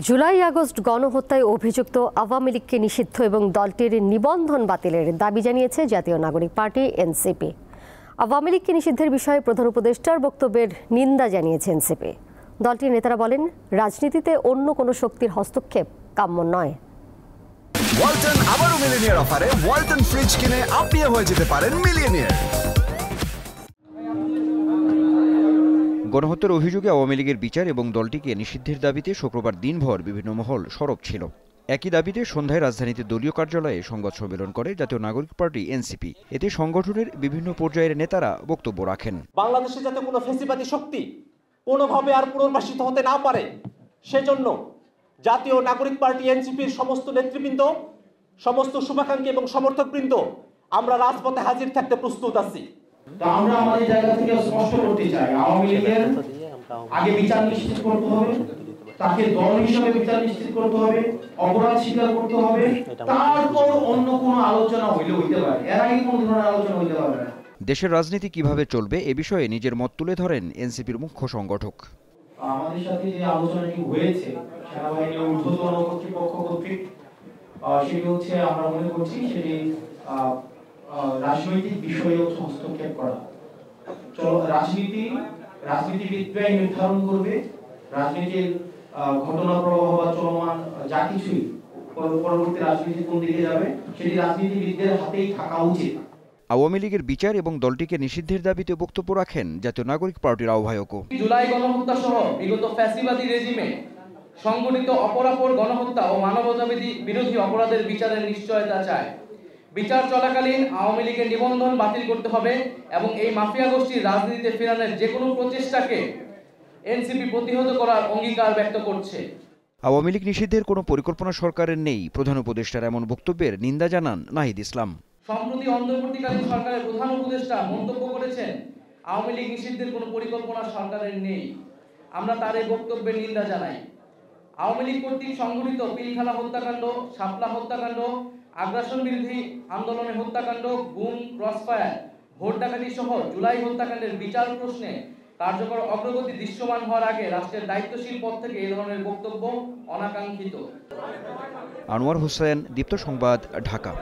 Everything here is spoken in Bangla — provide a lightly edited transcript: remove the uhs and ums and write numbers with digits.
জুলাই আগস্ট গণহত্যায় অভিযুক্ত আওয়ামী লীগকে নিষিদ্ধ এবং দলটির নিবন্ধন বাতিলের দাবি জানিয়েছে জাতীয় নাগরিক পার্টি এনসিপি। আওয়ামী লীগকে নিষিদ্ধের বিষয়ে প্রধান উপদেষ্টার বক্তব্যের নিন্দা জানিয়েছে এনসিপি। দলটির নেতারা বলেন, রাজনীতিতে অন্য কোনো শক্তির হস্তক্ষেপ কাম্য নয়। ওয়ালটন আবারও মিলিয়নিয়ার অফারে ওয়ালটন ফ্রিজ কিনে আপনিও হয়ে যেতে পারেন মিলিয়নিয়ার। গণহত্যার অভিযোগে আওয়ামী লীগের বিচার এবং দলটিকে নিষিদ্ধের দাবিতে শুক্রবার দিনভর বিভিন্ন মহল সরব ছিল। একই দাবিতে সন্ধ্যায় রাজধানীতে দলীয় কার্যালয়ে সংবাদ সম্মেলন করে জাতীয় নাগরিক পার্টি এনসিপি। এতে সংগঠনের বিভিন্ন পর্যায়ের নেতারা বক্তব্য রাখেন। বাংলাদেশে যাতে কোনো ফ্যাসিবাদী শক্তি কোনোভাবে আর পুনর্বাসিত হতে না পারে, সেজন্য জাতীয় নাগরিক পার্টি এনসিপির সমস্ত নেতৃবৃন্দ, সমস্ত শুভাকাঙ্ক্ষী এবং সমর্থকবৃন্দ আমরা রাজপথে হাজির থাকতে প্রস্তুত আছি। তো আমরা আমাদের জায়গা থেকে স্পষ্ট করতে চাই, আওয়ামী লীগের আগে বিচার নিশ্চিত করতে হবে, তাকে দল হিসেবে বিচার নিশ্চিত করতে হবে, অপরাধ স্বীকার করতে হবে, তারপর অন্য কোনো আলোচনা হইতে পারে, এর আগে কোনো ধরনের আলোচনা হইতে পারবে না। দেশের রাজনীতি কিভাবে চলবে এ বিষয়ে নিজের মত তুলে ধরেন এনসিপির মুখ্য সংগঠক। আমাদের সাথে যে আলোচনাটি হয়েছে সেনাবাহিনীর ঊর্ধ্বতন কর্তৃপক্ষ কর্তৃক, সেটি হচ্ছে আমরা মনে করছি সেটি রাজনৈতিক বিষয়ে হস্তক্ষেপ করা। রাজনীতিবিদরাই নির্ধারণ করবে রাজনীতির ঘটনা প্রবাহ বা চলমান যা কিছুই পরবর্তী রাজনীতি কোন দিকে যাবে, সেটি রাজনীতিবিদদের হাতেই থাকা উচিত। আওয়ামী লীগের বিচার এবং দলটিকে নিষিদ্ধের দাবিতে বক্তব্য রাখেন জাতীয় নাগরিক পার্টির আহ্বায়কও। জুলাই গণহত্যা সহ বিগত ফ্যাসিবাদী রেজিমে সংগঠিত অপরাপর গণহত্যা ও মানবতাবিরোধী বিরোধী অপরাধের বিচারের নিশ্চয়তা চায়। বিচার চলাকালীন আওয়ামী লীগের নিবন্ধন বাতিল করতে হবে এবং এই মাফিয়া গোষ্ঠীর রাজনীতিতে ফেরানোর যে কোনো প্রচেষ্টাকে এনসিপি প্রতিহত করার অঙ্গীকার ব্যক্ত করছে। আওয়ামী লীগ নিষিদ্ধের কোনো পরিকল্পনা সরকারের নেই, প্রধান উপদেষ্টার এমন বক্তব্যের নিন্দা জানান নাহিদ ইসলাম। সম্প্রতি অন্তর্বর্তীকালীন সরকারের প্রধান উপদেষ্টা মন্তব্য করেছেন, আওয়ামী লীগ নিষিদ্ধের কোনো পরিকল্পনা সরকারের নেই। আমরা তার এই বক্তব্যের নিন্দা জানাই। আওয়ামী লীগ কর্তৃক সংগঠিত পিলখানা হত্যাকাণ্ড, শাপলা হত্যাকাণ্ড, আগ্রাসন বিরোধী আন্দোলনের হত্যাকাণ্ড, গুম, ক্রসফায়ার, ভোট ডাকাতি সহ জুলাই হত্যাকাণ্ডের বিচার প্রশ্নে কার্যকর অগ্রগতি দৃশ্যমান হওয়ার আগে রাষ্ট্রের দায়িত্বশীল পদ থেকে এই ধরনের বক্তব্য অনাকাঙ্ক্ষিত। আনোয়ার হোসেন, দীপ্ত সংবাদ, ঢাকা।